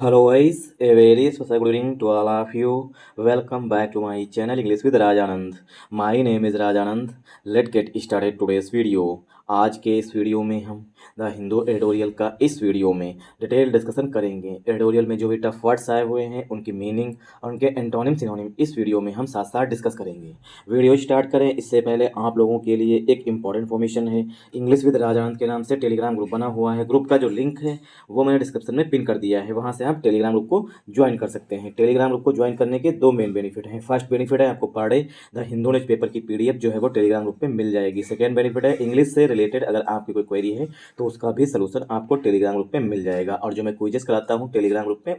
Hello guys, a very special good evening to all of you. Welcome back to my channel English with Rajanand. My name is Rajanand. Let's get started today's video. आज के इस video में हम the Hindu editorial का इस video में detail discussion करेंगे। Editorial में जो भी टफ वर्ड्स आए हुए हैं उनकी मीनिंग और उनके एंटोनिम सिनोनिम इस वीडियो में हम साथ साथ डिस्कस करेंगे। वीडियो स्टार्ट करें इससे पहले आप लोगों के लिए एक इंपॉर्टेंट इन्फॉर्मेशन है। इंग्लिश विद राजानंद के नाम से टेलीग्राम ग्रुप बना हुआ है। ग्रुप का जो लिंक है वो मैंने डिस्क्रिप्शन में पिन कर दिया है, वहाँ से आप टेलीग्राम ग्रुप को ज्वाइन कर सकते हैं। टेलीग्राम ग्रुप को ज्वाइन करने के दो मेन बेनिफिट हैं। फर्स्ट बेनिफिट है आपको per day the Hindu news paper की पीडीएफ जो है वो टेलीग्राम ग्रुप पे मिल जाएगी। सेकेंड बेनिफिट है इंग्लिश से रिलेटेड अगर आपकी कोई क्वेरी है तो उसका भी सलूशन आपको टेलीग्राम ग्रुप पे मिल जाएगा। और जो मैं क्विजेस कराता हूँ टेलीग्राम ग्रुप पे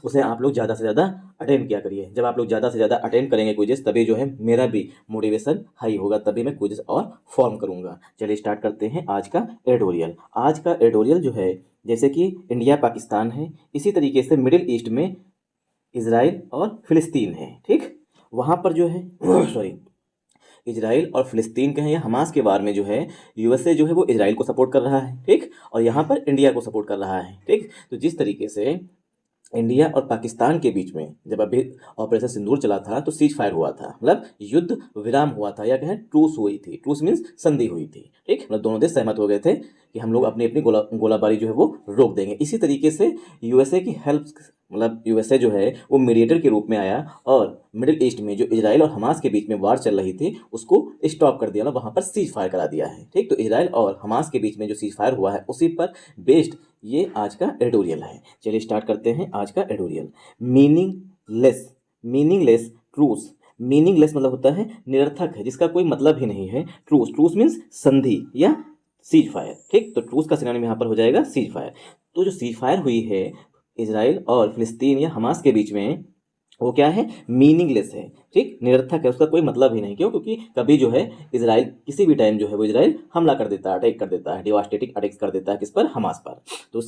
उसे आप लोग ज़्यादा से ज़्यादा अटेंड किया करिए। जब आप लोग ज़्यादा से ज़्यादा अटेंड करेंगे क्विजेस तभी जो है मेरा भी मोटिवेशन हाई होगा, तभी मैं क्विजेस और फॉर्म करूँगा। चलिए स्टार्ट करते हैं आज का एडिटोरियल। आज का एडिटोरियल जो है जैसे कि इंडिया पाकिस्तान है, इसी तरीके से मिडिल ईस्ट में इजराइल और फिलिस्तीन है। ठीक, वहाँ पर जो है सॉरी इजराइल और फिलिस्तीन के हैं या हमास के बारे में जो है यूएसए जो है वो इजराइल को सपोर्ट कर रहा है। ठीक, और यहाँ पर इंडिया को सपोर्ट कर रहा है। ठीक, तो जिस तरीके से इंडिया और पाकिस्तान के बीच में जब अभी ऑपरेशन सिंदूर चला था तो सीज फायर हुआ था, मतलब युद्ध विराम हुआ था या कहें ट्रूस हुई थी। ट्रूस मीन्स संधि हुई थी। ठीक, मतलब दोनों देश सहमत हो गए थे कि हम लोग अपनी अपनी गोलाबारी जो है वो रोक देंगे। इसी तरीके से यूएसए की हेल्प, मतलब यूएसए जो है वो मीडिएटर के रूप में आया और मिडिल ईस्ट में जो इजराइल और हमास के बीच में वार चल रही थी उसको स्टॉप कर दिया, मतलब वहाँ पर सीज फायर करा दिया है। ठीक, तो इजराइल और हमास के बीच में जो सीज फायर हुआ है उसी पर बेस्ड ये आज का एडिटोरियल है। चलिए स्टार्ट करते हैं आज का editorial. Meaningless, meaningless truce. Meaningless मतलब होता है निरर्थक है, जिसका कोई मतलब ही नहीं है। ट्रूस, ट्रूस मीन्स संधि या सीज फायर। ठीक, तो ट्रूस का सिनोनिम यहाँ पर हो जाएगा सीज फायर। तो जो सीज फायर हुई है इजराइल और फिलिस्तीन या हमास के बीच में वो क्या है, मीनिंगलेस है। ठीक, निरर्थक है, उसका कोई मतलब ही नहीं। क्यों? क्योंकि कभी जो है इजराइल किसी भी टाइम जो है वो इजराइल हमला कर देता है, अटैक कर देता है, डिवास्टेटिंग अटैक्स कर देता है किस पर, हमास पर। तो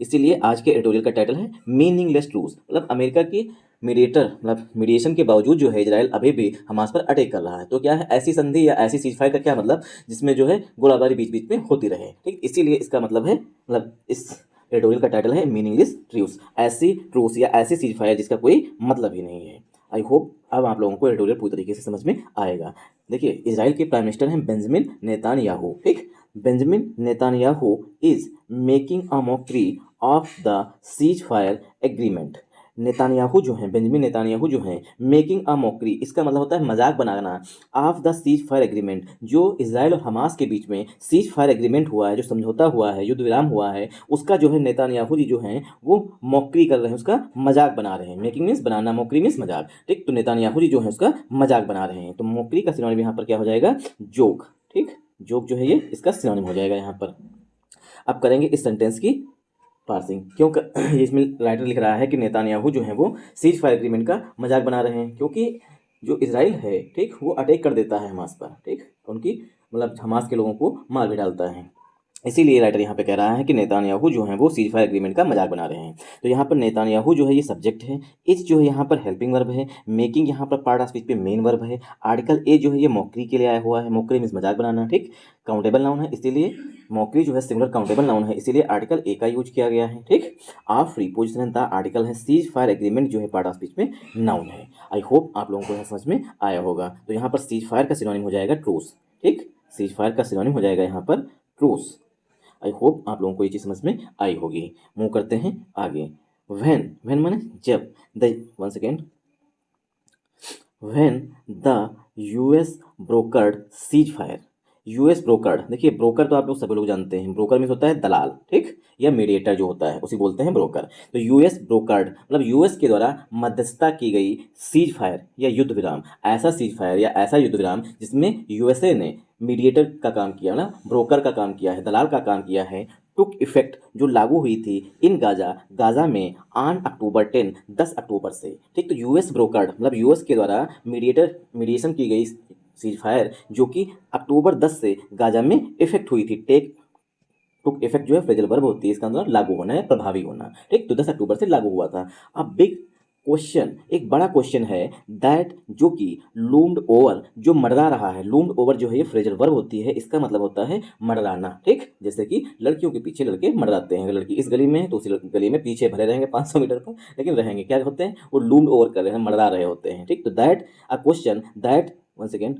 इसीलिए आज के एडिटोरियल का टाइटल है मीनिंगलेस ट्रूस। मतलब अमेरिका की मीडिएटर, मतलब मीडिएशन के बावजूद जो है इजराइल अभी भी हमास पर अटैक कर रहा है। तो क्या है, ऐसी संधि या ऐसी सीजफायर का क्या मतलब जिसमें जो है गोलाबारी बीच बीच में होती रहे। ठीक, इसीलिए इसका मतलब है, मतलब इस एडिटोरियल का टाइटल है मीनिंगलेस ट्रूस। ऐसी ट्रूस या ऐसी सीज फायर जिसका कोई मतलब ही नहीं है। आई होप अब आप लोगों को एडिटोरियल पूरी तरीके से समझ में आएगा। देखिए, इजराइल के प्राइम मिनिस्टर हैं बेंजामिन नेतान्याहू। ठीक, Benjamin Netanyahu is making a mockery of the ceasefire agreement. Netanyahu जो हैं, बेंजामिन नेतान्याहू जो हैं, मेकिंग अ मॉकरी, इसका मतलब होता है मजाक बनाना, of the ceasefire agreement, जो इजराइल और हमास के बीच में सीज फायर एग्रीमेंट हुआ है, जो समझौता हुआ है, युद्ध विराम हुआ है, उसका जो है नेतान्याहू जी जो हैं वो मॉकरी कर रहे हैं, उसका मजाक बना रहे हैं। मेकिंग मीन्स बनाना, मॉकरी मीन्स मजाक। ठीक, तो नेतान्याहू जी जो है उसका मजाक बना रहे हैं। तो मॉकरी का सिनोनिम यहाँ पर क्या हो जाएगा, जोक। ठीक, जोक जो है ये इसका सिनोनिम हो जाएगा यहाँ पर। अब करेंगे इस सेंटेंस की पार्सिंग। क्यों ये इसमें राइटर लिख रहा है कि नेतान्याहू जो है वो सीज फायर एग्रीमेंट का मजाक बना रहे हैं, क्योंकि जो इजराइल है ठीक वो अटैक कर देता है हमास पर। ठीक, उनकी मतलब हमास के लोगों को मार भी डालता है। इसीलिए राइटर यहाँ पे कह रहा है कि नेतान्याहू जो है वो सीज फायर एग्रीमेंट का मजाक बना रहे हैं। तो यहाँ पर नेतान्याहू जो है ये सब्जेक्ट है, इज जो है यहाँ पर हेल्पिंग वर्ब है, मेकिंग यहाँ पर पार्ट ऑफ स्पीच पे मेन वर्ब है, आर्टिकल ए जो है ये मॉकरी के लिए आया हुआ है। मॉकरी मीन्स मजाक बनाना। ठीक, काउंटेबल नाउन है इसीलिए मॉकरी जो है सिंगुलर काउंटेबल नाउन है, इसीलिए आर्टिकल ए का यूज किया गया है। ठीक, आप फ्री पोजिशन द आर्टिकल है, सीज फायर एग्रीमेंट जो है पार्ट ऑफ स्पीच में नाउन है। आई होप आप लोगों को यह समझ में आया होगा। तो यहाँ पर सीज फायर का सिनोनिम हो जाएगा ट्रूस। ठीक, सीज फायर का सिनोनिम हो जाएगा यहाँ पर ट्रूस। आई होप आप लोगों को ये चीज़ समझ में आई होगी। मूव करते हैं आगे। व्हेन, व्हेन माने जब, the one second, when the US brokered cease fire. US brokered, देखिए ब्रोकर तो आप लोग सभी लोग जानते हैं, ब्रोकर मीन्स होता है दलाल। ठीक, या मीडिएटर जो होता है उसी बोलते हैं ब्रोकर। तो यूएस ब्रोकर्ड मतलब यूएस के द्वारा मध्यस्थता की गई सीज फायर या युद्ध विराम, ऐसा सीज फायर या ऐसा युद्ध विराम जिसमें यूएसए ने मीडिएटर का काम किया ना, ब्रोकर का काम किया है, दलाल का काम किया है, टुक इफेक्ट जो लागू हुई थी इन गाजा, गाजा में ऑन अक्टूबर 10, 10 अक्टूबर से। ठीक, तो यूएस ब्रोकर्ड मतलब यूएस के द्वारा मीडिएशन की गई सीज फायर जो कि अक्टूबर 10 से गाजा में इफेक्ट हुई थी। टेक टुक इफेक्ट जो है फ्रेजल वर्ब होती है, इसका मतलब लागू होना है, प्रभावी होना। ठीक, तो 10 अक्टूबर से लागू हुआ था। अब बिग क्वेश्चन, एक बड़ा क्वेश्चन है दैट, जो कि लूम्ड ओवर, जो मंडरा रहा है। लूम्ड ओवर जो है ये फ्रेजल वर्ब होती है, इसका मतलब होता है मंडराना। ठीक, जैसे कि लड़कियों के पीछे लड़के मंडराते हैं। अगर लड़की इस गली में है तो उसी गली में पीछे भरे रहेंगे 500 मीटर पर, लेकिन रहेंगे क्या होते हैं, वो लूम्ड ओवर कर रहे हैं, मंडरा रहे होते हैं। ठीक, तो that a question that, one second,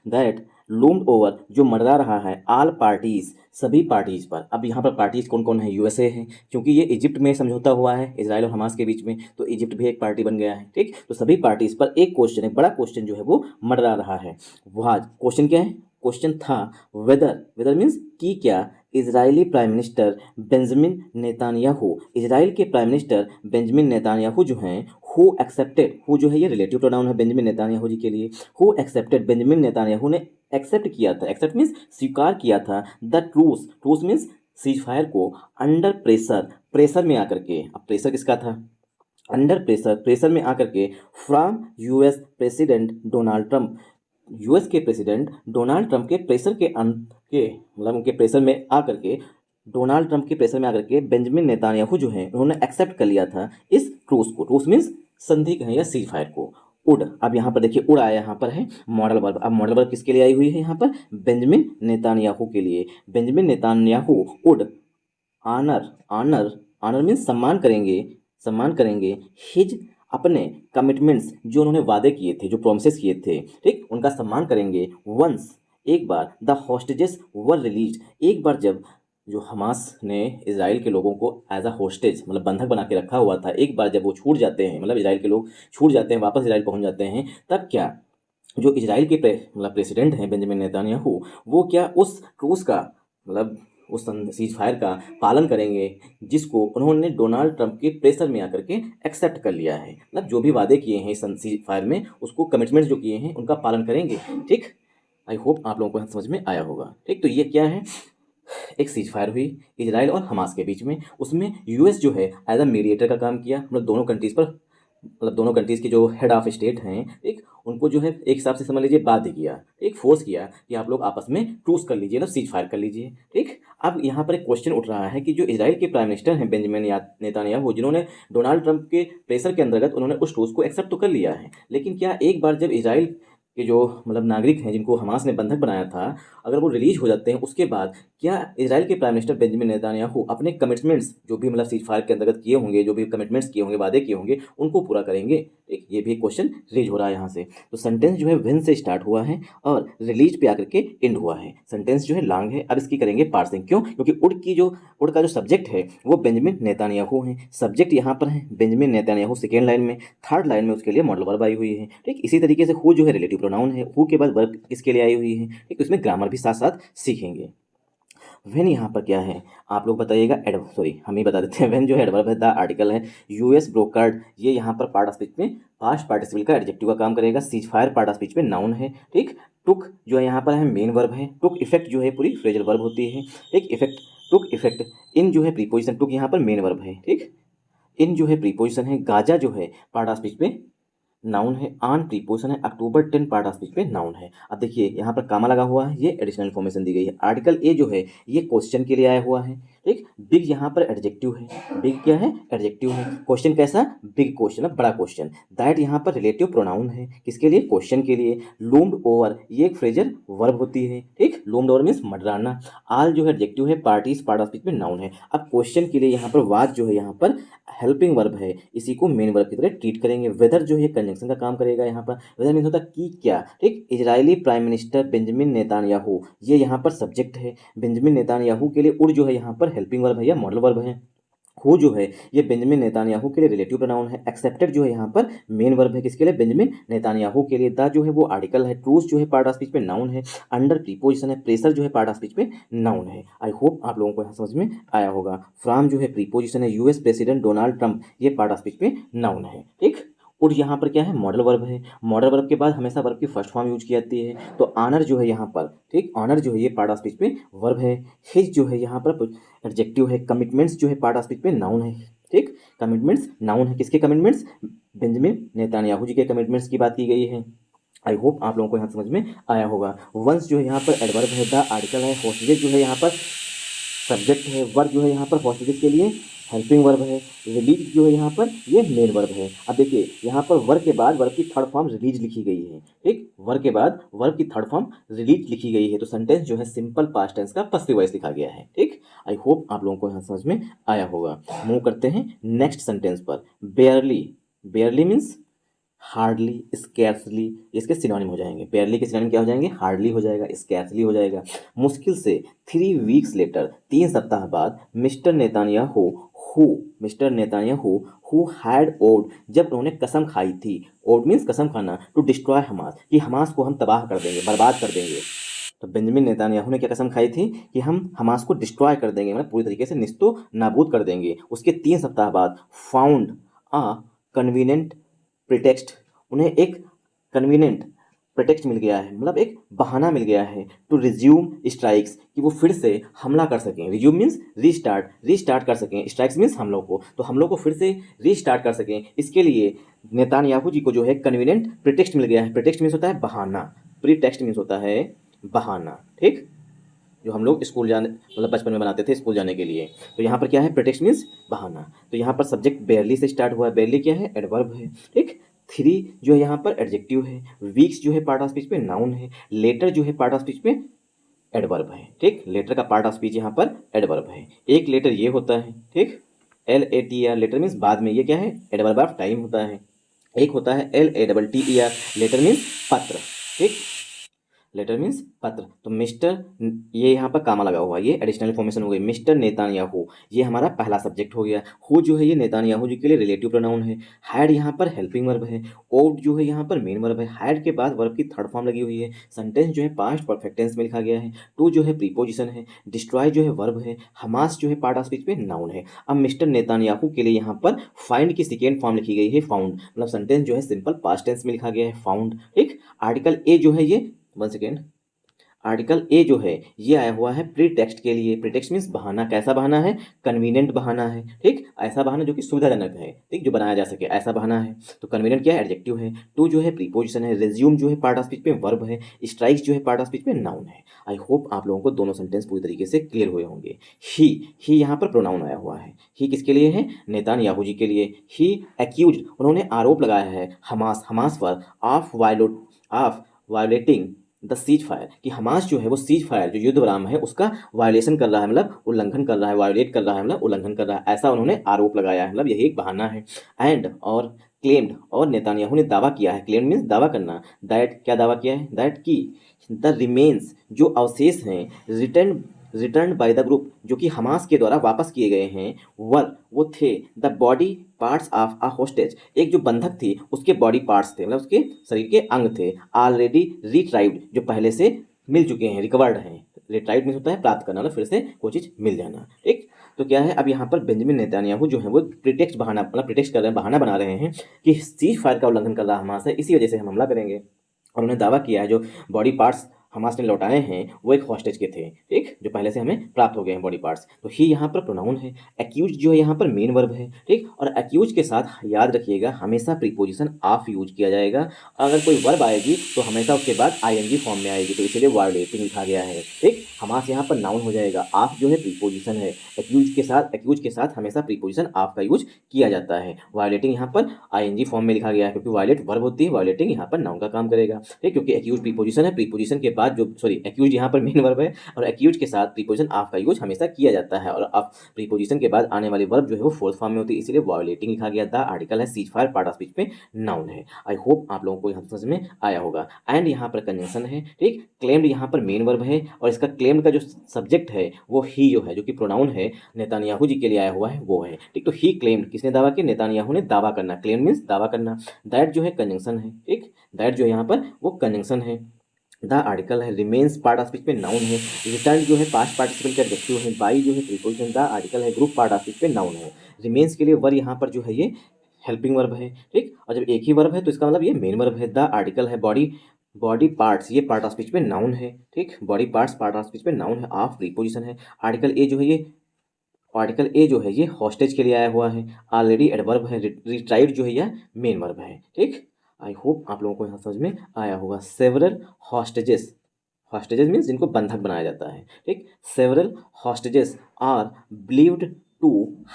that loomed over, जो मंडरा रहा है, ऑल पार्टीज, सभी पार्टीज पर। अब यहाँ पर पार्टीज कौन कौन है, यूएसए है, क्योंकि ये इजिप्ट में समझौता हुआ है इजराइल और हमास के बीच में, तो इजिप्ट भी एक पार्टी बन गया है। ठीक, तो सभी पार्टीज पर एक क्वेश्चन, एक बड़ा क्वेश्चन जो है वो मंडरा रहा है। वह क्वेश्चन क्या है, क्वेश्चन था वेदर, वेदर मीन्स कि क्या, Israeli prime minister Benjamin Netanyahu, Israel के प्राइम मिनिस्टर बेंजामिन नेतान्याहू जो हैं, हु एक्सेप्टेड, हु जो है ये रिलेटिव प्रोनाउन है बेंजामिन नेतान्याहू जी के लिए, हु एक्सेप्टेड, बेंजामिन नेतान्याहू ने एक्सेप्ट किया था, एक्सेप्ट मीन्स स्वीकार किया था, the truce, truce means ceasefire को, अंडर प्रेशर, प्रेशर में आकर के। अब प्रेशर किसका था, अंडर प्रेशर, प्रेशर में आकर के, from US president Donald Trump, US के प्रेसिडेंट डोनाल्ड ट्रंप के प्रेशर के मतलब उनके प्रेशर में आकर के, डोनाल्ड ट्रंप के प्रेशर में आकर के बेंजामिन नेतान्याहू जो है उन्होंने एक्सेप्ट कर लिया था इस ट्रूस को। ट्रूस मीन्स संधि कहें या सीज फायर को। उड, अब यहाँ पर देखिए उड़ आया, यहाँ पर है मॉडल वर्ब। अब मॉडल वर्ब किसके लिए आई हुई है, यहाँ पर बेंजामिन नेतान्याहू के लिए। बेंजामिन नेतान्याहू उड ऑनर, ऑनर, ऑनर मीन्स सम्मान करेंगे, सम्मान करेंगे, हिज, अपने कमिटमेंट्स, जो उन्होंने वादे किए थे, जो प्रोमिसेस किए थे, ठीक, उनका सम्मान करेंगे। वंस, एक बार, द हॉस्टेजेस वर रिलीज, एक बार जब जो हमास ने इजराइल के लोगों को एज अ होस्टेज मतलब बंधक बना के रखा हुआ था, एक बार जब वो छूट जाते हैं, मतलब इजराइल के लोग छूट जाते हैं, वापस इजराइल पहुंच जाते हैं, तब क्या जो इजराइल के मतलब प्रेसिडेंट हैं बेंजामिन नेतान्याहू, वो क्या उस ट्रूस का मतलब उस सीज फायर का पालन करेंगे जिसको उन्होंने डोनाल्ड ट्रंप के प्रेशर में आकर के एक्सेप्ट कर लिया है। मतलब जो भी वादे किए हैं इस सीज फायर में, उसको कमिटमेंट्स जो किए हैं उनका पालन करेंगे। ठीक, आई होप आप लोगों को समझ में आया होगा। ठीक, तो ये क्या है, एक सीज फायर हुई इजराइल और हमास के बीच में, उसमें यूएस जो है एज अ मीडिएटर का काम किया, मतलब दोनों कंट्रीज पर, मतलब दोनों कंट्रीज़ के जो हेड ऑफ स्टेट हैं, ठीक, उनको जो है एक हिसाब से समझ लीजिए बाध्य किया, एक फोर्स किया कि आप लोग आपस में ट्रूस कर लीजिए, ना सीज फायर कर लीजिए। ठीक, अब यहाँ पर एक क्वेश्चन उठ रहा है कि जो इजराइल के प्राइम मिनिस्टर हैं बेंजामिन नेतान्याहू, जिन्होंने डोनाल्ड ट्रंप के प्रेशर के अंतर्गत उन्होंने उस ट्रूस को एक्सेप्ट तो कर लिया है, लेकिन क्या एक बार जब इजराइल के जो मतलब नागरिक हैं जिनको हमास ने बंधक बनाया था, अगर वो रिलीज हो जाते हैं, उसके बाद क्या इजराइल के प्राइम मिनिस्टर बेंजामिन नेतान्याहू अपने कमिटमेंट्स जो भी मतलब सीज फायर के अंतर्गत किए होंगे, जो भी कमिटमेंट्स किए होंगे, वादे किए होंगे, उनको पूरा करेंगे। एक ये भी क्वेश्चन रेज हो रहा है यहाँ से। तो सेंटेंस जो है व्हेन से स्टार्ट हुआ है और रिलीज पे आकर के एंड हुआ है। सेंटेंस जो है लॉन्ग है। अब इसकी करेंगे पार्सिंग। क्यों? क्योंकि उड़ का जो सब्जेक्ट है वो बेंजामिन नेतान्याहू है। सब्जेक्ट यहाँ पर है बेंजामिन नेतान्याहू सेकेंड लाइन में, थर्ड लाइन में उसके लिए मॉडल वर्ब आई हुई है। ठीक, इसी तरीके से हु जो है रिलेटिव प्रोनाउन है, हु के बाद वर्ब किसके लिए आई हुई है। ठीक, इसमें ग्रामर भी साथ साथ सीखेंगे। व्हेन यहाँ पर क्या है आप लोग बताइएगा, हम ही बता देते हैं। व्हेन जो है एडवर्ब है, द आर्टिकल है, यूएस ब्रोकर्ड, ये यहाँ पर पार्ट ऑफ स्पीच में पास्ट पार्टिसिपल का एडजेक्टिव का काम करेगा। Cease fire part of speech में नाउन है। ठीक, टुक जो है यहाँ पर है मेन वर्ब है। टुक इफेक्ट जो है पूरी फ्रेजल वर्ब होती है। ठीक, इफेक्ट, टुक इफेक्ट, इन जो है प्रीपोजिशन, टुक यहाँ पर मेन वर्ब है। ठीक, इन जो है प्रीपोजिशन है। गाजा जो है पार्ट ऑफ स्पीच में नाउन है। ऑन प्रीपोजिशन है। अक्टूबर 10 पार्ट ऑफ स्पीच पे नाउन है। अब देखिए यहाँ पर कामा लगा हुआ है, ये एडिशनल इन्फॉर्मेशन दी गई है। आर्टिकल ए जो है ये क्वेश्चन के लिए आया हुआ है। ठीक, बिग यहाँ पर एडजेक्टिव है। बिग क्या है? एडजेक्टिव है। क्वेश्चन कैसा? बिग क्वेश्चन है, बड़ा क्वेश्चन। दैट यहाँ पर रिलेटिव प्रोनाउन है, किसके लिए? क्वेश्चन के लिए। लूम्ड ओवर ये एक फ्रेजल वर्ब होती है। ठीक, लूम्ड ओवर मीन्स मंडराना। आल जो है एडजेक्टिव है, पार्टीज पार्ट ऑफ स्पीच में नाउन है। अब क्वेश्चन के लिए यहाँ पर वाज जो है यहाँ पर हेल्पिंग वर्ब है, इसी को मेन वर्ब की तरह ट्रीट करेंगे। वेदर जो है कंजंक्शन का काम करेगा यहाँ पर। वेदर मीन्स होता है कि क्या। ठीक, Israeli prime minister Benjamin Netanyahu, ये यहाँ पर सब्जेक्ट है। बेंजामिन नेतान्याहू के लिए उड़ जो है यहाँ पर हेल्पिंग वर्ब है या मॉडल वर्ब है। हु जो है ये बेंजामिन नेतान्याहू के लिए रिलेटिव प्रोनाउन है। एक्सेप्टेड जो है यहाँ पर मेन वर्ब है, किसके लिए? बेंजामिन नेतान्याहू के लिए। द जो है वो आर्टिकल है। ट्रूस जो है पार्ट ऑफ स्पीच में नाउन है। अंडर प्रीपोजिशन है। प्रेशर जो है पार्ट ऑफ स्पीच में नाउन है। आई होप आप लोगों को यहाँ समझ में आया होगा। फ्रॉम जो है प्रीपोजिशन है। यूएस प्रेसिडेंट डोनाल्ड ट्रंप ये पार्ट ऑफ स्पीच में नाउन है। ठीक, और यहाँ पर क्या है? मॉडल वर्ब है। मॉडल वर्ब के बाद हमेशा वर्ब की फर्स्ट फॉर्म यूज की जाती है। तो ऑनर जो है यहाँ पर, ठीक, ऑनर जो है ये पार्ट ऑफ स्पीच में वर्ब है। हिज जो है यहाँ पर एडजेक्टिव है। कमिटमेंट्स जो है पार्ट ऑफ स्पीच में नाउन है। ठीक, कमिटमेंट्स नाउन है। किसके कमिटमेंट्स? बेंजामिन नेतान्याहू जी के कमिटमेंट्स की बात की गई है। आई होप आप लोगों को यहाँ समझ में आया होगा। वंस जो है यहाँ पर एडवर्ब है। द आर्टिकल है। होस्टेजेस जो है यहाँ पर सब्जेक्ट है। वर्ब जो है यहाँ पर होस्टेजेस के लिए हेल्पिंग वर्ब है। रिलीज जो है यहाँ पर ये मेन वर्ब है। अब देखिए यहाँ पर वर्ब के बाद वर्ब की थर्ड फॉर्म रिलीज लिखी गई है, ठीक। वर्ब के बाद वर्ब की थर्ड फॉर्म रिलीज लिखी गई है, तो सेंटेंस जो है सिंपल पास्ट टेंस का पसिव वॉइस लिखा गया है, ठीक। आई होप आप लोगों को यहाँ समझ में आया होगा। मूव करते हैं नेक्स्ट सेंटेंस पर। बेयरली, बेयरली मीन्स हार्डली, स्कैर्सली, इसके सिनोनिम हो जाएंगे। बेयरली के सिनोनिम क्या हो जाएंगे? हार्डली हो जाएगा, स्कैर्सली हो जाएगा। मुश्किल से 3 वीक्स लेटर, 3 सप्ताह बाद mister Netanyahu who, mister Netanyahu who had vowed, जब उन्होंने कसम खाई थी, ओड मीन्स कसम खाना, टू डिस्ट्रॉय हमास, कि हमास को हम तबाह कर देंगे, बर्बाद कर देंगे। तो बेंजामिन नेतान्याहू ने क्या कसम खाई थी कि हम हमास को डिस्ट्रॉय कर देंगे, मतलब पूरी तरीके से निस्तो नाबूद कर देंगे। उसके 3 सप्ताह बाद फाउंड अ कन्वीनियंट प्रिटेक्स्ट, उन्हें एक कन्वीनियंट प्रिटेक्स्ट मिल गया है, मतलब एक बहाना मिल गया है, टू रिज्यूम स्ट्राइक्स, कि वो फिर से हमला कर सकें। रिज्यूम मीन्स रीस्टार्ट, रीस्टार्ट कर सकें। स्ट्राइक्स मीन्स हमलों को, तो हमलों को फिर से रीस्टार्ट कर सकें। इसके लिए नेतान्याहू जी को जो है कन्वीनियंट प्रिटेक्स्ट मिल गया है। प्रिटेक्स्ट मीन्स होता है बहाना, प्रीटेक्स्ट मीन्स होता है बहाना, ठीक, जो हम लोग स्कूल जाने मतलब बचपन में बनाते थे स्कूल जाने के लिए। तो यहाँ पर क्या है? प्रिटेक्स्ट मीन्स बहाना। तो यहाँ पर सब्जेक्ट बेयरली से स्टार्ट हुआ है। बेयरली क्या है? एडवर्ब है, ठीक। 3 जो है यहाँ पर एडजेक्टिव है। वीक्स जो है पार्ट ऑफ स्पीच पे नाउन है। लेटर जो है पार्ट ऑफ स्पीच पे एडवर्ब है, ठीक। लेटर का पार्ट ऑफ स्पीच यहाँ पर एडवर्ब है। एक लेटर ये होता है, ठीक, LATR, लेटर मीन्स बाद में, ये क्या है? एडवर्ब ऑफ टाइम होता है। एक होता है LATTER, लेटर मीन्स पत्र, ठीक, लेटर मीन्स पत्र। तो मिस्टर, ये यहाँ पर कामा लगा हुआ है, ये एडिशनल इन्फॉर्मेशन हो गई। मिस्टर नेतान्याहू, ये हमारा पहला सब्जेक्ट हो गया। हु जो है ये नेतान्याहू जी के लिए रिलेटिव प्रोनाउन है। हैड यहाँ पर हेल्पिंग वर्ब है। ओड जो है यहाँ पर मेन वर्ब है। हैड के बाद वर्ब की थर्ड फॉर्म लगी हुई है। सेंटेंस जो है पास्ट परफेक्ट टेंस में लिखा गया है। टू जो है प्रीपोजिशन है। डिस्ट्रॉय जो है वर्ब है। हमास जो है पार्ट ऑफ स्पीच पे नाउन है। अब मिस्टर नेतान्याहू के लिए यहाँ पर फाइंड की सेकेंड फॉर्म लिखी गई है, फाउंड, मतलब सेंटेंस जो है सिंपल पास्ट टेंस में लिखा गया है, फाउंड, ठीक। आर्टिकल ए जो है ये, 1 सेकेंड, आर्टिकल ए जो है ये आया हुआ है प्री टेक्स्ट के लिए। प्री टेक्स्ट मीन्स बहाना। कैसा बहाना है? कन्वीनियंट बहाना है, ठीक, ऐसा बहाना जो कि सुविधाजनक है, ठीक, जो बनाया जा सके, ऐसा बहाना है। तो कन्वीनियंट क्या है? एडजेक्टिव है। टू जो है प्रीपोजिशन है। रिज्यूम जो है पार्ट ऑफ स्पीच पे वर्ब है। स्ट्राइक्स जो है पार्ट ऑफ स्पीच पे नाउन है। आई होप आप लोगों को दोनों सेंटेंस पूरी तरीके से क्लियर हुए होंगे। ही यहाँ पर प्रोनाउन आया हुआ है। ही किसके लिए है? नेतान्याहू जी के लिए। ही एक्यूज, उन्होंने आरोप लगाया है हमास, हमास पर, of violating the cease fire, कि हमास जो है वो सीज फायर, जो युद्ध विराम है, उसका वायोलेशन कर रहा है, मतलब उल्लंघन कर रहा है, वायोलेट कर रहा है, मतलब उल्लंघन कर रहा है, ऐसा उन्होंने आरोप लगाया है, मतलब यही एक बहाना है। एंड, और क्लेम्ड, और नेतान्याहू ने दावा किया है। क्लेम्ड मीन्स दावा करना। दैट, क्या दावा किया है? दैट की द रिमेन्स, जो अवशेष हैं, रिटर्न बाय द ग्रुप, जो कि हमास के द्वारा वापस किए गए हैं, वो थे the body parts of a hostage, एक जो बंधक थी उसके बॉडी पार्ट्स थे, मतलब उसके शरीर के अंग थे। ऑलरेडी रिट्राइव्ड, जो पहले से मिल चुके हैं, रिकवर्ड हैं। रिट्राइव्ड मीन्स होता है प्राप्त करना, मतलब फिर से कोई चीज़ मिल जाना, ठीक। तो क्या है, अब यहाँ पर बेंजामिन नेतान्याहू जो है वो प्रिटेक्स्ट बहाना, मतलब प्रिटेक्स्ट कर रहे हैं, बहाना बना रहे हैं कि सीज फायर का उल्लंघन कर रहा हमास है, इसी वजह से हम हमला करेंगे। और उन्होंने दावा किया है जो बॉडी पार्ट्स हमास ने लौटाए हैं वो एक हॉस्टेज के थे, ठीक, जो पहले से हमें प्राप्त हो गए हैं बॉडी पार्ट्स। तो ही यहाँ पर प्रोनाउन है। एक्यूज जो है यहाँ पर मेन वर्ब है, ठीक। और एक्यूज के साथ याद रखिएगा हमेशा प्रीपोजिशन ऑफ यूज किया जाएगा। अगर कोई वर्ब आएगी तो हमेशा उसके बाद आईएनजी फॉर्म में आएगी, तो इसलिए वायोलेटिंग लिखा गया है, ठीक। हमास यहाँ पर नाउन हो जाएगा। ऑफ जो है प्रीपोजिशन है। एक्यूज के साथ हमेशा प्रीपोजिशन ऑफ का यूज किया जाता है। वायोलेटिंग यहाँ पर आईएनजी फॉर्म में लिखा गया है, क्योंकि वायोलेट वर्ब होती है, वायोलेटिंग यहाँ पर नाउन का काम करेगा, ठीक, क्योंकि एक्यूज प्रीपोजिशन है। प्रीपोजिशन के बाद जो, सॉरी, एक्यूज यहाँ पर मेन वर्ब है, और एक्यूज के साथ प्रीपोजिशन ऑफ का यूज हमेशा किया जाता है, और अब प्रीपोजिशन के बाद आने वाली वर्ब जो है वो फोर्थ फॉर्म में होती है, इसलिए वायोलेटिंग लिखा गया। द आर्टिकल है, cease fire part of speech पे नाउन है। आई होप आप लोगों को यहाँ समझ में आया होगा। एंड यहाँ पर कंजंक्शन है, ठीक। क्लेम्ड यहाँ पर मेन वर्ब है, और इसका क्लेम्ड का जो सब्जेक्ट है वो ही जो है, जो कि प्रोनाउन है, नेतान्याहू जी के लिए आया हुआ है, वो है, ठीक। तो ही क्लेम्ड, किसने दावा किया? नेतान्याहू ने दावा करना। क्लेम मीन्स दावा करना। दैट जो है कंजंक्शन है, ठीक। दैट जो है यहाँ पर वो कंजंक्शन है। द आर्टिकल है। रिमेन्स पार्ट ऑफ स्पीच पे नाउन है। रिटर्न जो है पास्ट पार्टिसिपल का एडजेक्टिव है। बाई जो है प्रीपोजिशन। द आर्टिकल है। ग्रुप पार्ट ऑफ स्पीच पे नाउन है। रिमेन्स के लिए वर्ब यहाँ पर जो है ये हेल्पिंग वर्ब है, ठीक। और जब एक ही वर्ब है तो इसका मतलब ये मेन वर्ब है। द आर्टिकल है। बॉडी पार्ट्स, ये पार्ट ऑफ स्पीच पे नाउन है, ठीक। Body parts part of speech पे नाउन है। ऑफ प्रीपोजिशन है। आर्टिकल ए जो है ये हॉस्टेज के लिए आया हुआ है। ऑलरेडी एडवर्ब है। रिट्राइव्ड जो है यह मेन वर्ब है, ठीक। आई होप आप लोगों को यहाँ समझ में आया होगा। सेवरल हॉस्टेजेस, हॉस्टेजेस मीन्स जिनको बंधक बनाया जाता है, ठीक। Several hostages are believed to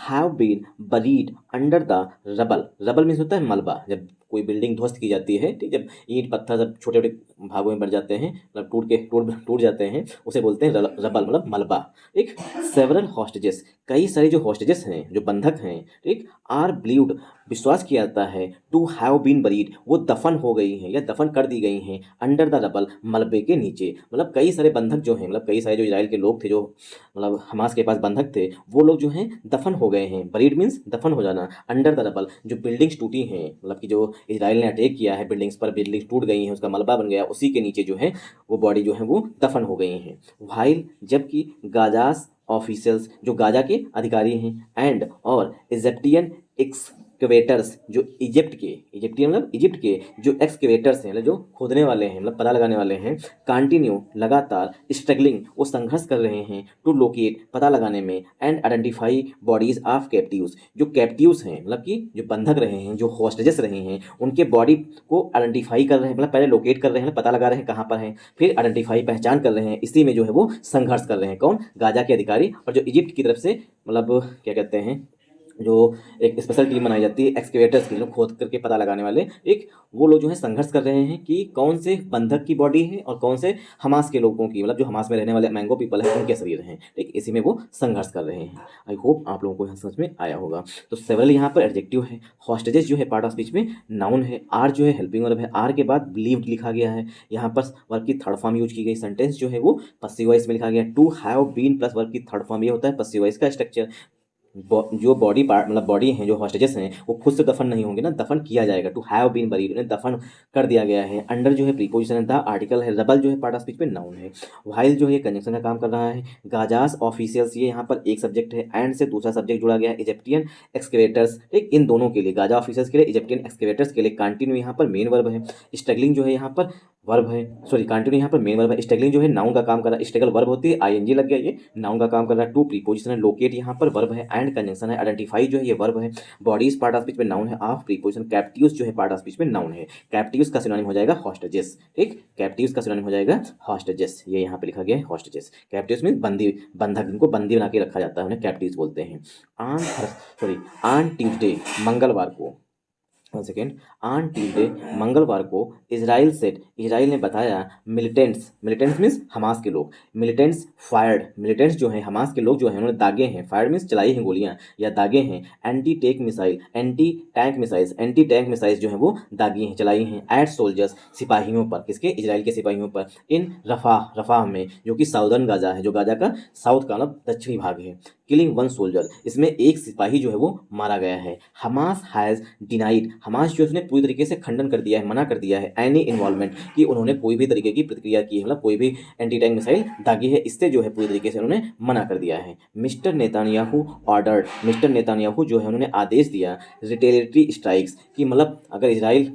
have been buried under the rubble. Rubble means होता है मलबा, जब कोई बिल्डिंग ध्वस्त की जाती है, ठीक, जब ईंट पत्थर सब छोटे छोटे भागों में बढ़ जाते हैं, मतलब टूट जाते हैं, उसे बोलते हैं रबल, मतलब मलबा। ठीक, सेवरल हॉस्टेजेस, कई सारे जो हॉस्टेजेस हैं, जो बंधक हैं, ठीक, आर बिलीव्ड, विश्वास किया जाता है, टू हैव बीन बरीड, वो दफन हो गई हैं या दफन कर दी गई हैं, अंडर द रबल, मलबे के नीचे। मतलब कई सारे बंधक जो हैं, मतलब कई सारे जो इजराइल के लोग थे, जो मतलब हमास के पास बंधक थे, वो लोग जो हैं दफन हो गए हैं। बरीड मीन्स दफन हो जाना, अंडर द रबल, जो बिल्डिंग्स टूटी हैं, मतलब कि जो इजराइल ने अटैक किया है बिल्डिंग्स पर, बिल्डिंग्स टूट गई हैं, उसका मलबा बन गया, उसी के नीचे जो है वो बॉडी जो है वो दफन हो गई हैं। वाइल, जबकि गाजास ऑफिसर्स, जो गाजा के अधिकारी हैं, एंड और इजिप्टियन एक्सकवेटर्स, जो इजिप्टियन मतलब इजिप्ट के जो एक्सकवेटर्स हैं, मतलब जो खोदने वाले हैं, मतलब पता लगाने वाले हैं, कंटिन्यू, लगातार, स्ट्रगलिंग, वो संघर्ष कर रहे हैं, टू लोकेट, पता लगाने में, and identify bodies of captives, जो कैप्टिव्स हैं, मतलब कि जो बंधक रहे हैं, जो हॉस्टेजेस रहे हैं, उनके बॉडी को आइडेंटिफाई कर रहे हैं, मतलब पहले लोकेट कर रहे हैं, पता लगा रहे हैं कहाँ पर हैं, फिर आइडेंटिफाई, पहचान कर रहे हैं, इसी में जो है वो संघर्ष कर रहे हैं। कौन? गाजा के अधिकारी, और जो इजिप्ट की तरफ से मतलब क्या कहते हैं, जो एक स्पेशल टीम बनाई जाती है एक्सकेवेटर्स की, जो खोद करके पता लगाने वाले, एक वो लोग जो है संघर्ष कर रहे हैं कि कौन से बंधक की बॉडी है और कौन से हमास के लोगों की, मतलब जो हमास में रहने वाले मैंगो पीपल है, उनके शरीर हैं। ठीक, इसी में वो संघर्ष कर रहे हैं। आई होप आप लोगों को यहाँ समझ में आया होगा। तो सेवरल यहाँ पर एडजेक्टिव है, हॉस्टेजेस जो है पार्ट ऑफ स्पीच में नाउन है, आर जो है हेल्पिंग वर्ब है, आर के बाद बिलीव्ड लिखा गया है, यहाँ पर वर्ब की थर्ड फॉर्म यूज की गई, सेंटेंस जो है वो पसिव वॉइस में लिखा गया। To have been plus verb की थर्ड फॉर्म, ये होता है पसिव वॉइस का स्ट्रक्चर। जो बॉडी पार्ट, मतलब बॉडी हैं, जो हॉस्टेजेस हैं, वो खुद से दफन नहीं होंगे ना, दफन किया जाएगा। टू हैव बीन बरीड, उन्हें दफन कर दिया गया है। अंडर जो है प्रीपोजिशन है, द आर्टिकल है, रबल जो है पार्ट ऑफ स्पीच में नाउन है। व्हाइल जो है कंजंक्शन का काम कर रहा है। गाजास ऑफिशियल्स, ये यहाँ पर एक सब्जेक्ट है, एंड से दूसरा सब्जेक्ट जुड़ा गया है, इजिप्टियन एक्सकेवेटर्स, ठीक, इन दोनों के लिए, गाजा ऑफिसर्स के लिए, इजिप्टियन एक्सकेवेटर्स के लिए, कंटिन्यू यहाँ पर मेन वर्ब है। स्ट्रगलिंग जो है यहाँ पर वर्ब है, सॉरी कंटिन्यू यहाँ पर मेन वर्ब है। स्ट्रगलिंग जो है नाउन का काम कर रहा है, स्ट्रगल वर्ब होती है, आईएनजी लग गया, ये नाउन का काम कर रहा है। टू प्रीपोजिशन है, लोकेट यहाँ पर वर्ब है, एंड कंजंक्शन है, आइडेंटिफाई जो है ये वर्ब है। बॉडीज पार्ट ऑफ स्पीच में नाउन है, ऑफ प्रीपोजिशन। कैप्टिव्स जो है पार्ट ऑफ स्पीच में नाउन है। कैप्टिव्स का सिनोनिम हो जाएगा हॉस्टेजेस, ठीक, कैप्टिव्स का सिनोनिम हो जाएगा हॉस्टेजेस, ये यहाँ पे लिखा गया है हॉस्टेजेस। कैप्टिव्स मीन बंदी, बंधक, जिनको बंदी बना के रखा जाता है, उन्हें कैप्टिव्स बोलते हैं। ऑन ट्यूसडे, मंगलवार को, सेकेंड, ऑन ट्यूसडे, मंगलवार को, इजराइल सेट, इजराइल ने बताया, मिलिटेंट्स, मिलिटेंट्स मीन्स हमास के लोग, मिलिटेंट्स फायर्ड, मिलिटेंट्स जो हैं हमास के लोग जो हैं उन्होंने दागे हैं, फायर्ड मीन्स चलाई हैं गोलियां या दागे हैं, anti tank missile, anti tank missiles, anti tank missiles जो हैं वो दागी हैं, चलाई हैं, एट सोल्जर्स, सिपाहियों पर, किसके? इजराइल के सिपाहियों पर, इन रफाह, रफाह में, जो कि साउदर्न गाजा है, जो गाजा का साउथ का मतलब दक्षिणी भाग है। किलिंग वन सोल्जर, इसमें एक सिपाही जो है वो मारा गया है। हमास हैज़ डिनाइड, हमास जो उसने पूरी तरीके से खंडन कर दिया है, मना कर दिया है, एनी इन्वॉल्वमेंट, कि उन्होंने कोई भी तरीके की प्रतिक्रिया की है, मतलब कोई भी एंटी टैंक मिसाइल दागी है, इससे जो है पूरी तरीके से उन्होंने मना कर दिया है। Mister Netanyahu ordered, mister Netanyahu जो है उन्होंने आदेश दिया, रिटेलिटरी स्ट्राइक्स, कि मतलब अगर इजराइल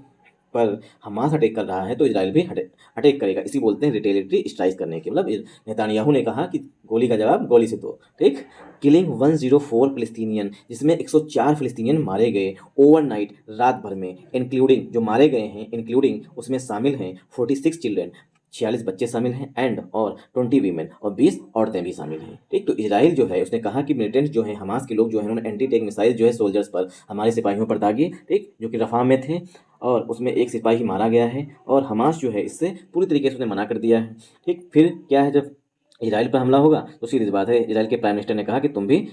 पर हमास अटैक कर रहा है तो इजराइल भी अटैक करेगा, इसी बोलते हैं रिटेलिटरी स्ट्राइक करने के, मतलब नेतान्याहू ने कहा कि गोली का जवाब गोली से दो, ठीक। किलिंग 104 फिलिस्तीनियन, जिसमें 104 फिलिस्तीनियन मारे गए, ओवरनाइट, रात भर में, इंक्लूडिंग, जो मारे गए हैं इंक्लूडिंग, उसमें शामिल हैं 46 चिल्ड्रेन, 46 बच्चे शामिल हैं, एंड और 20 वीमेन, और 20 औरतें भी शामिल हैं, ठीक। तो इजराइल जो है उसने कहा कि मिलिटेंट्स जो है हमास के लोग जो है उन्होंने एंटी टैंक मिसाइल जो है सोल्जर्स पर, हमारे सिपाहियों पर दागी, ठीक, जो कि रफा में थे, और उसमें एक सिपाही मारा गया है, और हमास जो है इससे पूरी तरीके से उसने मना कर दिया है, ठीक। फिर क्या है, जब इजराइल पर हमला होगा तो सीधी सी बात है, इजराइल के प्राइम मिनिस्टर ने कहा कि तुम भी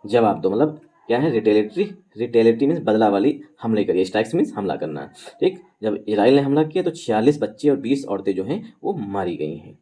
जवाब दो, मतलब क्या है, रिटेलिटरी मीन्स बदला वाली हमले करिए, स्ट्राइक्स मीन्स हमला करना, ठीक। जब इजराइल ने हमला किया तो 46 बच्चे और 20 औरतें जो हैं वो मारी गई हैं।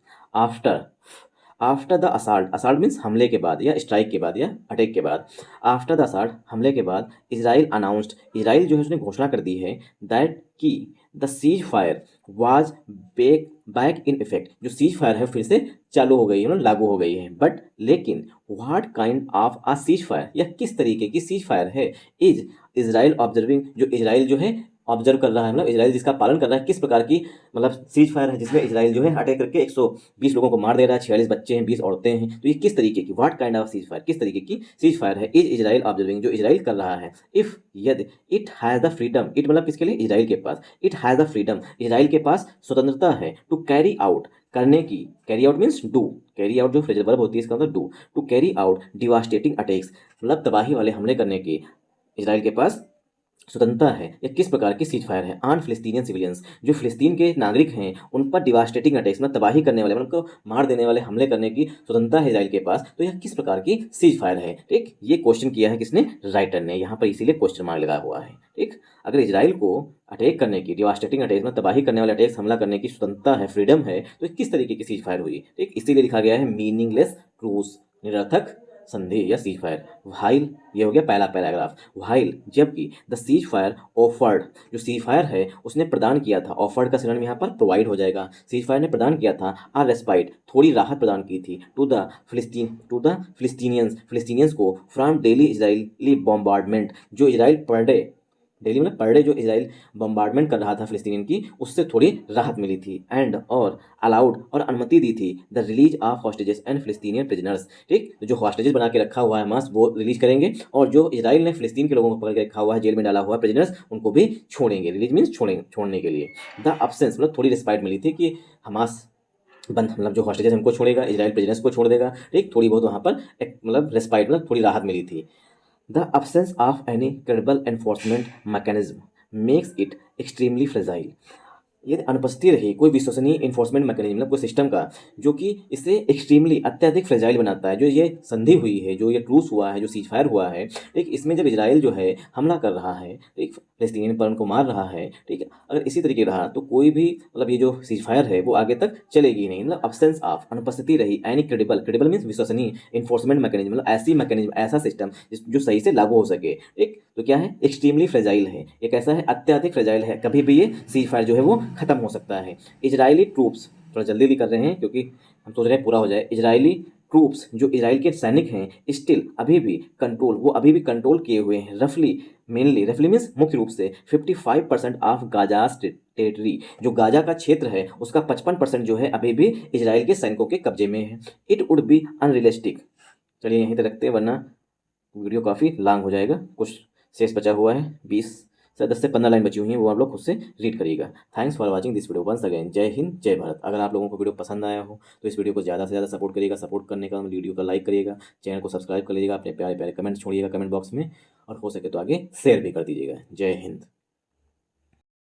After the assault, assault means हमले के बाद या स्ट्राइक के बाद या अटैक के बाद, आफ्टर द असाल्ट, हमले के बाद, इजराइल अनाउंस्ड, इजराइल जो है उसने घोषणा कर दी है, दैट की the cease fire was back in effect, जो सीज फायर है फिर से चालू हो गई है, लागू हो गई है, बट लेकिन what kind of a cease fire, या किस तरीके की सीज फायर है, इज इजराइल ऑब्जर्विंग, जो इजराइल जो है ऑब्जर्व कर रहा है, मतलब इजराइल जिसका पालन कर रहा है, किस प्रकार की मतलब सीज फायर है, जिसमें इजराइल जो है अटैक करके 120 लोगों को मार दे रहा है, 46 बच्चे हैं, 20 औरतें हैं, तो ये किस तरीके की, what kind of ceasefire, किस तरीके की सीज फायर है, इज इजराइल ऑब्जर्विंग, जो इजराइल कर रहा है, इफ यदि it has the freedom, it मतलब किसके लिए, इजराइल के पास, it has the freedom, Israel के पास स्वतंत्रता है, टू कैरी आउट, करने की, carry out means do, carry out जो फ्रेजल वर्ब होती है इसका मतलब do, to carry out devastating attacks, मतलब तबाही वाले हमले करने की इजराइल के पास स्वतंत्रता है। या किस प्रकार की सीज फायर है ऑन फिलिस्तीनियन सिविलियंस, जो फिलिस्तीन के नागरिक हैं उन पर डिवास्टेटिंग अटैक्स मतलब तबाही करने वाले, मतलब उनको मार देने वाले हमले करने की स्वतंत्रता है इजराइल के पास। तो यह किस प्रकार की सीज फायर है, ठीक, ये क्वेश्चन किया है किसने, राइटर ने, यहाँ पर इसीलिए क्वेश्चन मार्क लगा हुआ है। ठीक, अगर इजराइल को अटैक करने की, डिवास्टेटिंग अटैक मतलब तबाही करने वाले अटैक्स हमला करने की स्वतंत्रता है, फ्रीडम है, तो किस तरीके की सीज फायर हुई, ठीक, इसीलिए लिखा गया है मीनिंगलेस ट्रूस, निरर्थक संधि या सीज फायर। व्हाइल, ये हो गया पहला पैराग्राफ, व्हाइल जबकि द सीज फायर ऑफर्ड, जो सीज फायर है उसने प्रदान किया था, ऑफर्ड का सिनोनिम यहाँ पर प्रोवाइड हो जाएगा, सीज फायर ने प्रदान किया था, आ रेस्पाइट थोड़ी राहत प्रदान की थी, टू द फिलिस्तीनियंस, फिलिस्तीनियंस को, फ्रॉम डेली इजराइली बॉम्बार्डमेंट, जो इजराइल पर डे, डेली मतलब पर डे जो इजराइल बम्बार्डमेंट कर रहा था फिलिस्तीनियन की, उससे थोड़ी राहत मिली थी, एंड और अलाउड और अनुमति दी थी the release of hostages and फिलिस्तीनियन prisoners, ठीक, तो जो हॉस्टेजेस बना के रखा हुआ है हमास वो रिलीज करेंगे, और जो इजराइल ने फिलिस्तीन के लोगों को पकड़ के रखा हुआ है, जेल में डाला हुआ प्रिजनर्स, उनको भी छोड़ेंगे, रिलीज मीन्स छोड़ने के लिए। द अब्सेंस मतलब थोड़ी रिस्पाइट मिली थी कि हमास बंद, मतलब जो हॉस्टेजेस हमको छोड़ेगा, इजराइल प्रिजनर्स को छोड़ देगा, ठीक, थोड़ी बहुत वहाँ पर एक मतलब रेस्पाइट मतलब थोड़ी राहत मिली थी। The absence of any credible enforcement mechanism makes it extremely fragile, यदि अनुपस्थिति रही कोई विश्वसनीय इन्फोर्समेंट मैकेनिज्म मतलब कोई सिस्टम का, जो कि इसे एक्सट्रीमली अत्यधिक फ्रेजाइल बनाता है, जो ये संधि हुई है, जो ये ट्रूस हुआ है, जो सीज फायर हुआ है, ठीक, इसमें जब इजराइल जो है हमला कर रहा है, ठीक, फिलिस्तीनियन पर उनको मार रहा है, ठीक है, अगर इसी तरीके रहा तो कोई भी मतलब ये जो सीज फायर है वो आगे तक चलेगी नहीं, मतलब अब्सेंस ऑफ अनुपस्थिति रही एनी क्रेडिबल, क्रेडिबल मीन्स विश्वसनीय, इन्फोर्समेंट मैकेनिज्म मतलब ऐसी मैकेनिज्म, ऐसा सिस्टम जो सही से लागू हो सके, ठीक, तो क्या है, एक्सट्रीमली फ्रेजाइल है, एक ऐसा है अत्यधिक फ्रेजाइल है, कभी भी ये सीज फायर जो है वो खत्म हो सकता है। इजरायली ट्रूप्स, थोड़ा जल्दी कर रहे हैं क्योंकि हम सोच रहे हैं पूरा हो जाए, इजरायली ट्रूप्स जो इजराइल के सैनिक हैं स्टिल अभी भी कंट्रोल, वो अभी भी कंट्रोल किए हुए हैं, रफली मेनली, रफली मीन्स मुख्य रूप से 55% ऑफ गाजा टेरिटरी, जो गाजा का क्षेत्र है उसका 55% जो है अभी भी इजराइल के सैनिकों के कब्जे में है। इट वुड बी अनरियलिस्टिक, चलिए यहीं तक रखते हैं वरना वीडियो काफ़ी लॉन्ग हो जाएगा, कुछ शेष बचा हुआ है, 10 से 15 लाइन बची हुई हैं, वो आप लोग खुद से रीड करिएगा। Thanks for watching this video once again, जय हिंद जय भारत। अगर आप लोगों को वीडियो पसंद आया हो तो इस वीडियो को ज़्यादा से ज़्यादा सपोर्ट करिएगा, सपोर्ट करने का वीडियो को लाइक करिएगा, चैनल को सब्सक्राइब कर लीजिएगा, अपने प्यारे प्यारे कमेंट्स छोड़िएगा कमेंट बॉक्स में, और हो सके तो आगे शेयर भी कर दीजिएगा। जय हिंद।